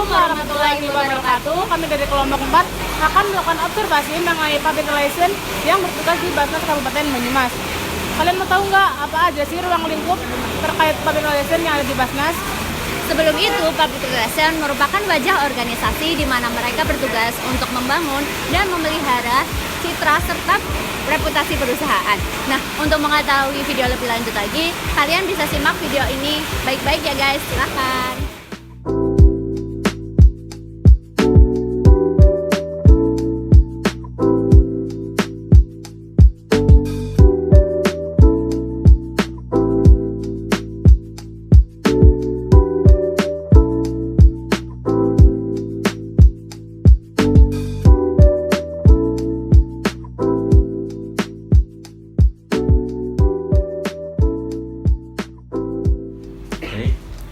warahmatullahi wabarakatuh. Kami dari kelompok 4 akan melakukan observasi mengenai public relation yang bertugas di Basnas Kabupaten Banyumas. Kalian mau tahu nggak apa aja sih ruang lingkup terkait public relation yang ada di Basnas? Sebelum itu, public relation merupakan wajah organisasi di mana mereka bertugas untuk membangun dan memelihara citra serta reputasi perusahaan. Nah, untuk mengetahui video lebih lanjut lagi, kalian bisa simak video ini baik-baik ya guys, silahkan.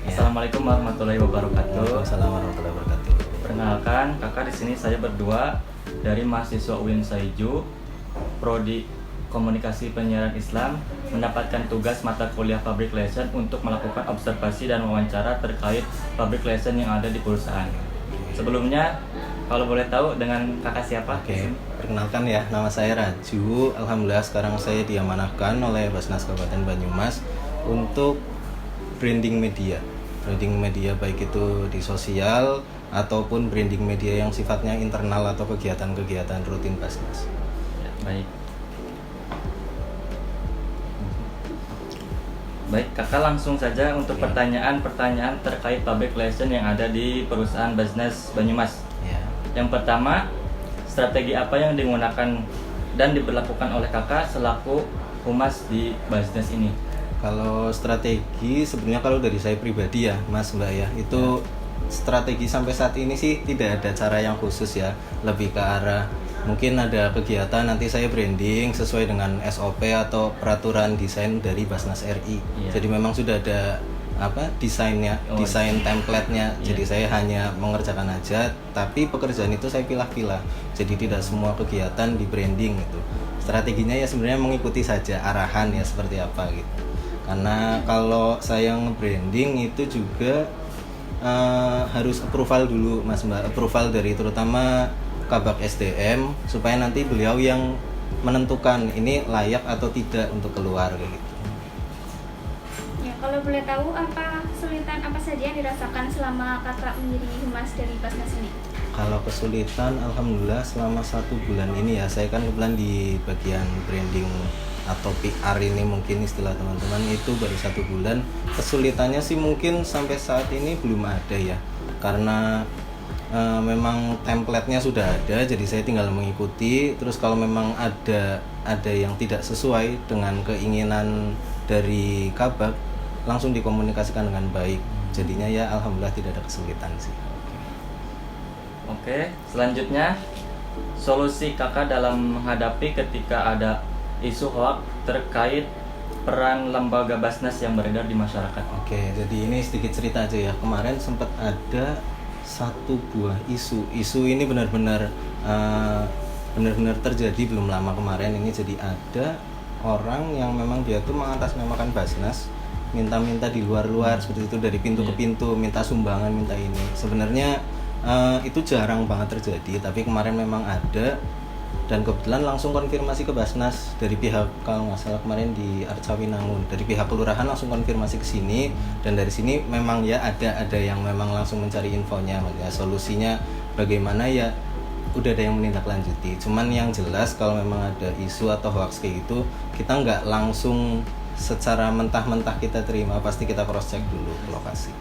Assalamualaikum warahmatullahi wabarakatuh. Waalaikumsalam warahmatullahi wabarakatuh. Perkenalkan, kakak di sini saya berdua dari mahasiswa UIN Saiju, Prodi Komunikasi Penyiaran Islam, mendapatkan tugas mata kuliah Public Relation untuk melakukan observasi dan wawancara terkait Public Relation yang ada di perusahaan. Sebelumnya, kalau boleh tahu dengan kakak siapa? Oke, perkenalkan ya, nama saya Raju. Alhamdulillah sekarang saya diamanahkan oleh Basnas Kabupaten Banyumas untuk branding media baik itu di sosial ataupun branding media yang sifatnya internal atau kegiatan-kegiatan rutin Basnas. Ya, baik. Baik, kakak langsung saja untuk pertanyaan-pertanyaan terkait public relation yang ada di perusahaan Basnas Banyumas. Ya. Yang pertama, strategi apa yang digunakan dan diberlakukan oleh kakak selaku humas di Basnas ini? Kalau strategi sebenarnya kalau dari saya pribadi ya Mas Mbak ya, itu strategi sampai saat ini sih tidak ada cara yang khusus ya, lebih ke arah mungkin ada kegiatan nanti saya branding sesuai dengan SOP atau peraturan desain dari Basnas RI. Jadi memang sudah ada desainnya, desain template-nya. Jadi saya hanya mengerjakan aja, tapi pekerjaan itu saya pilah-pilah. Jadi tidak semua kegiatan di branding gitu. Strateginya ya sebenarnya mengikuti saja arahan ya seperti apa gitu. Karena kalau saya nge-branding itu juga harus approval dulu Mas Mbak, approval dari terutama Kabak SDM supaya nanti beliau yang menentukan ini layak atau tidak untuk keluar kayak gitu. Ya, kalau boleh tahu apa kesulitan apa saja yang dirasakan selama kakak menjadi humas dari Basnas ini? Kalau kesulitan, alhamdulillah selama 1 bulan ini ya, saya kan kebetulan di bagian branding atau PR ini mungkin istilah teman-teman itu baru 1 bulan. Kesulitannya sih mungkin sampai saat ini belum ada ya, karena memang template-nya sudah ada, jadi saya tinggal mengikuti. Terus kalau memang ada yang tidak sesuai dengan keinginan dari Kabak, langsung dikomunikasikan dengan baik. Jadinya ya alhamdulillah tidak ada kesulitan sih. Oke, selanjutnya solusi kakak dalam menghadapi ketika ada isu hoax terkait peran lembaga Basnas yang beredar di masyarakat. Oke, jadi ini sedikit cerita aja ya. Kemarin sempat ada 1 buah isu ini benar-benar terjadi belum lama kemarin ini. Jadi ada orang yang memang dia tuh mengatasnamakan Basnas, minta-minta di luar-luar seperti itu, dari pintu ke pintu, minta sumbangan, minta ini. Sebenarnya itu jarang banget terjadi, tapi kemarin memang ada. Dan kebetulan langsung konfirmasi ke Basnas dari pihak, kalau nggak salah kemarin di Arcawinangun, dari pihak kelurahan langsung konfirmasi ke sini, dan dari sini memang ya ada yang memang langsung mencari infonya, ya solusinya bagaimana ya udah ada yang menindaklanjuti. Cuman yang jelas kalau memang ada isu atau hoax kayak gitu, kita nggak langsung secara mentah-mentah kita terima, pasti kita cross check dulu ke lokasi.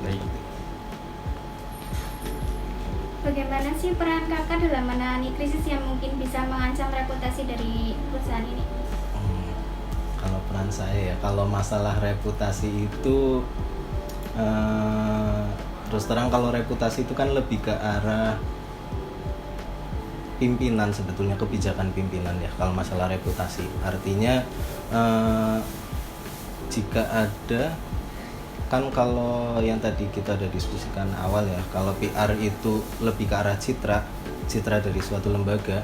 Baik. Bagaimana sih peran kakak dalam menangani krisis yang mungkin bisa mengancam reputasi dari perusahaan ini? Kalau peran saya ya, kalau masalah reputasi itu terus terang kalau reputasi itu kan lebih ke arah pimpinan, sebetulnya kebijakan pimpinan ya kalau masalah reputasi. Artinya jika ada, kan kalau yang tadi kita udah diskusikan awal ya, kalau PR itu lebih ke arah citra dari suatu lembaga.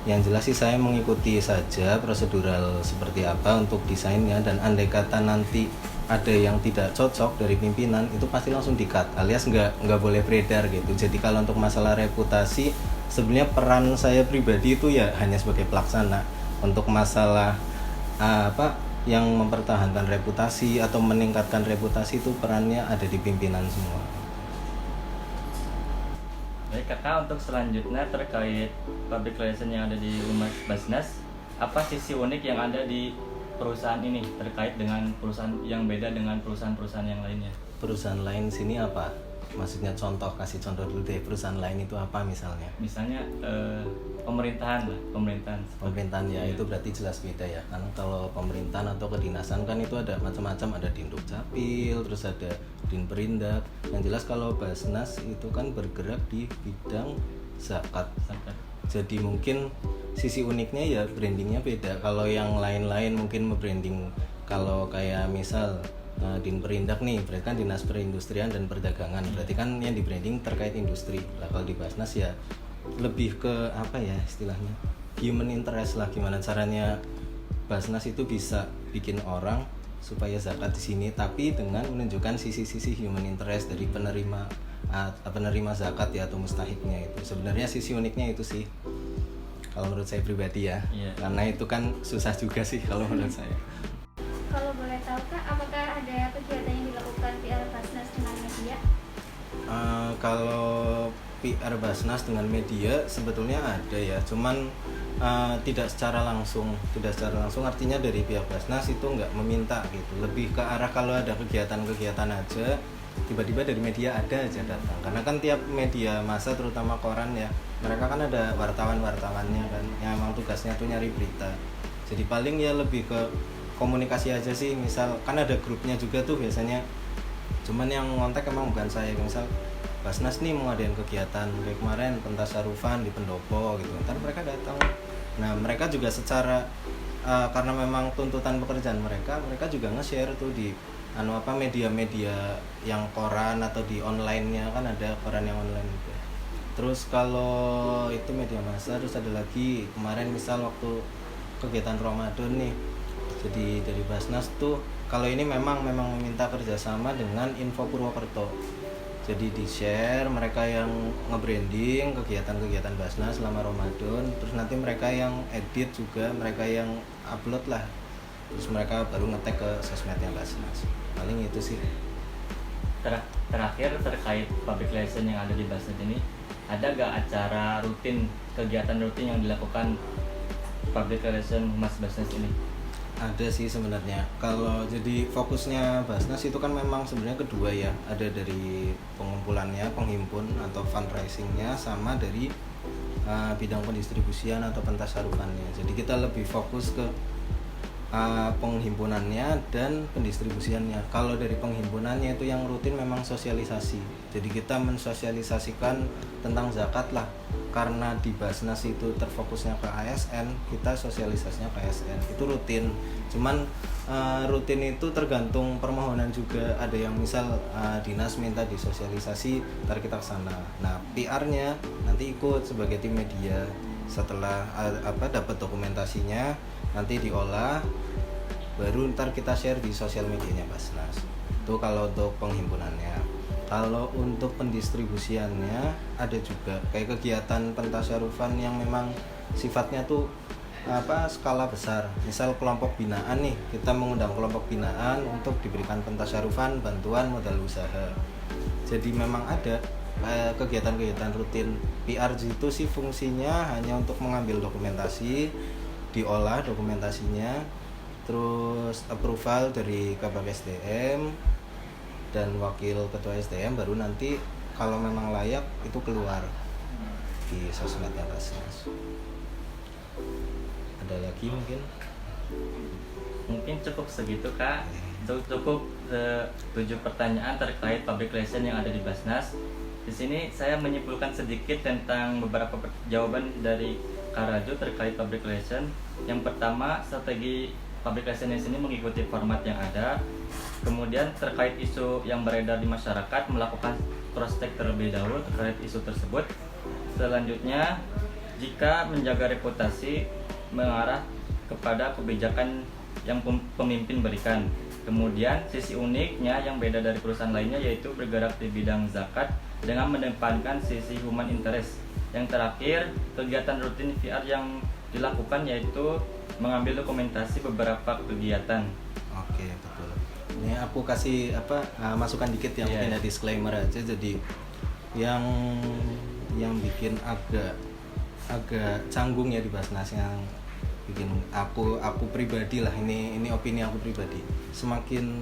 Yang jelas sih saya mengikuti saja prosedural seperti apa untuk desainnya, dan andai kata nanti ada yang tidak cocok dari pimpinan itu pasti langsung di-cut alias nggak boleh beredar gitu. Jadi kalau untuk masalah reputasi sebenarnya peran saya pribadi itu ya hanya sebagai pelaksana. Untuk masalah yang mempertahankan reputasi atau meningkatkan reputasi itu perannya ada di pimpinan semua. Baik kakak, untuk selanjutnya terkait public relation yang ada di Humas Basnas, apa sisi unik yang ada di perusahaan ini terkait dengan perusahaan yang beda dengan perusahaan-perusahaan yang lainnya? Perusahaan lain sini apa? Maksudnya kasih contoh dulu deh, perusahaan lain itu apa misalnya? Misalnya pemerintahan Pemerintahan ya, Iya. itu berarti jelas beda ya. Karena kalau pemerintahan atau kedinasan kan itu ada macam-macam, ada Dinduk Capil, terus ada Dinperindak. Yang jelas kalau Basnas itu kan bergerak di bidang zakat. Jadi mungkin sisi uniknya ya brandingnya beda. Kalau yang lain-lain mungkin branding, kalau kayak misal Dinperindak nih, berarti kan Dinas Perindustrian dan Perdagangan, berarti kan yang di branding terkait industri. Lah kalau di Basnas ya lebih ke apa ya istilahnya, human interest lah, gimana caranya Basnas itu bisa bikin orang supaya zakat di sini, tapi dengan menunjukkan sisi-sisi human interest dari penerima zakat ya atau mustahiknya itu. Sebenarnya sisi uniknya itu sih kalau menurut saya pribadi ya. Iya. Karena itu kan susah juga sih kalau menurut saya. Kalau boleh tahu Kak, apakah ada kegiatan yang dilakukan PR Basnas dengan media? Kalau PR Basnas dengan media sebetulnya ada ya, cuman tidak secara langsung artinya dari pihak Basnas itu nggak meminta gitu, lebih ke arah kalau ada kegiatan-kegiatan aja tiba-tiba dari media ada aja datang, karena kan tiap media massa terutama koran ya, mereka kan ada wartawan-wartawannya kan yang emang tugasnya tuh nyari berita. Jadi paling ya lebih ke komunikasi aja sih, misal kan ada grupnya juga tuh biasanya, cuman yang ngontak emang bukan saya. Misal Basnas nih mau ngadain kegiatan kayak kemarin pentasarufan di Pendopo gitu, ntar mereka datang. Nah mereka juga secara karena memang tuntutan pekerjaan mereka juga nge-share tuh di media-media yang koran atau di online-nya, kan ada koran yang online juga. Terus kalau itu media massa, terus ada lagi kemarin misal waktu kegiatan Ramadan nih, jadi dari Basnas tuh kalau ini memang meminta kerjasama dengan Info Purwokerto. Jadi di share mereka yang nge-branding kegiatan-kegiatan Basnas selama Ramadan, terus nanti mereka yang edit juga, mereka yang upload lah, terus mereka baru nge-tag ke sosmednya Basnas. Paling itu sih. Terakhir terkait public relation yang ada di Basnas ini, ada gak acara rutin, kegiatan rutin yang dilakukan public relation Humas Basnas ini? Ada sih sebenarnya. Kalau jadi fokusnya Basnas itu kan memang sebenarnya kedua ya, ada dari pengumpulannya, penghimpun atau fundraisingnya, sama dari bidang pendistribusian atau pentasarufannya. Jadi kita lebih fokus ke penghimpunannya dan pendistribusiannya. Kalau dari penghimpunannya itu yang rutin memang sosialisasi. Jadi kita mensosialisasikan tentang zakat lah. Karena di Basnas itu terfokusnya ke ASN, kita sosialisasinya ke ASN. Itu rutin. Cuman rutin itu tergantung permohonan juga. Ada yang misal dinas minta disosialisasi, ntar kita kesana. Nah PR-nya nanti ikut sebagai tim media. Setelah dapat dokumentasinya, nanti diolah, baru ntar kita share di sosial medianya Basnas. Itu kalau untuk penghimpunannya. Kalau untuk pendistribusiannya ada juga kayak kegiatan pentasarufan yang memang sifatnya tuh skala besar. Misal kelompok binaan nih, kita mengundang kelompok binaan untuk diberikan pentasarufan bantuan modal usaha. Jadi memang ada kegiatan-kegiatan rutin. PR itu sih fungsinya hanya untuk mengambil dokumentasi, diolah dokumentasinya, terus approval dari Kabag SDM dan wakil ketua SDM, baru nanti kalau memang layak itu keluar di sosmednya Basnas. Ada lagi mungkin Cukup segitu Kak. Cukup 7 pertanyaan terkait public relation yang ada di Basnas. Di sini saya menyimpulkan sedikit tentang beberapa jawaban dari Kak Raju terkait public relation. Yang pertama, strategi public relation di sini mengikuti format yang ada. Kemudian terkait isu yang beredar di masyarakat, melakukan cross check terlebih dahulu terkait isu tersebut. Selanjutnya, jika menjaga reputasi mengarah kepada kebijakan yang pemimpin berikan. Kemudian sisi uniknya yang beda dari perusahaan lainnya yaitu bergerak di bidang zakat dengan mengedepankan sisi human interest. Yang terakhir, kegiatan rutin VR yang dilakukan yaitu mengambil dokumentasi beberapa kegiatan. Oke, betul. Ini aku kasih masukan dikit ya, mungkin ada disclaimer aja. Jadi yang bikin agak canggung ya di Basnas, yang bikin aku pribadi lah, ini opini aku pribadi. Semakin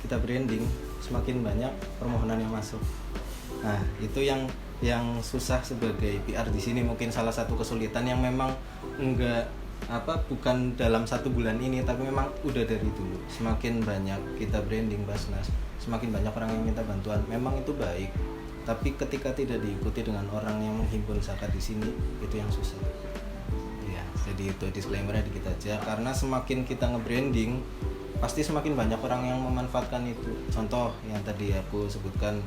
kita branding, semakin banyak permohonan yang masuk. Nah, itu yang susah sebagai PR di sini, mungkin salah satu kesulitan yang memang bukan dalam 1 bulan ini, tapi memang udah dari dulu. Semakin banyak kita branding Basnas, semakin banyak orang yang minta bantuan. Memang itu baik, tapi ketika tidak diikuti dengan orang yang menghimpun zakat di sini, itu yang susah. Ya, jadi itu disclaimer-nya dikit aja, karena semakin kita nge-branding, pasti semakin banyak orang yang memanfaatkan itu. Contoh yang tadi aku sebutkan,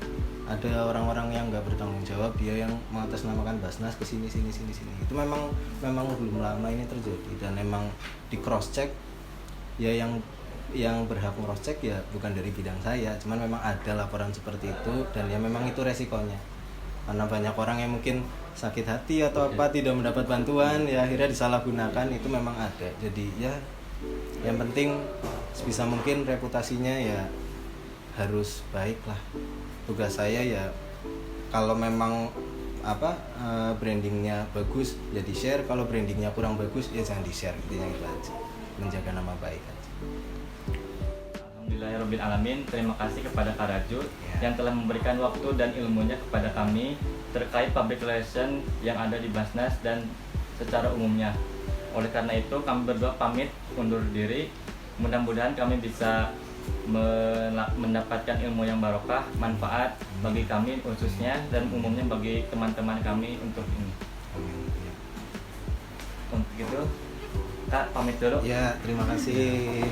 ada orang-orang yang nggak bertanggung jawab, dia yang mengatasnamakan Basnas ke sini. Itu memang belum lama ini terjadi, dan memang di cross check ya, yang berhak cross check ya bukan dari bidang saya, cuman memang ada laporan seperti itu, dan ya memang itu resikonya, karena banyak orang yang mungkin sakit hati atau tidak mendapat bantuan, ya akhirnya disalahgunakan. Itu memang ada. Jadi ya yang penting sebisa mungkin reputasinya ya harus baik lah. Tugas saya ya kalau memang brandingnya bagus ya di share, kalau brandingnya kurang bagus ya jangan di share, intinya itu aja, menjaga nama baik aja. Alhamdulillahirrabbilalamin. Terima kasih kepada Kak Raju yang telah memberikan waktu dan ilmunya kepada kami terkait public relation yang ada di Basnas dan secara umumnya. Oleh karena itu kami berdua pamit undur diri. Mudah-mudahan kami bisa mendapatkan ilmu yang barokah, manfaat bagi kami khususnya dan umumnya bagi teman-teman kami untuk ini. Untuk itu, Kak pamit dulu. Ya, terima kasih.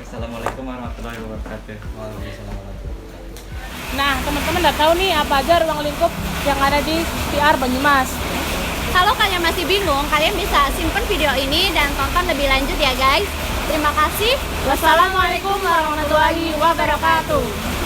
Assalamualaikum warahmatullahi wabarakatuh. Waalaikumsalam warahmatullahi wabarakatuh. Nah, teman-teman udah tahu nih apa aja ruang lingkup yang ada di PR Banyumas. Kalau kalian masih bingung, kalian bisa simpen video ini dan tonton lebih lanjut ya guys. Terima kasih. Wassalamualaikum warahmatullahi wabarakatuh.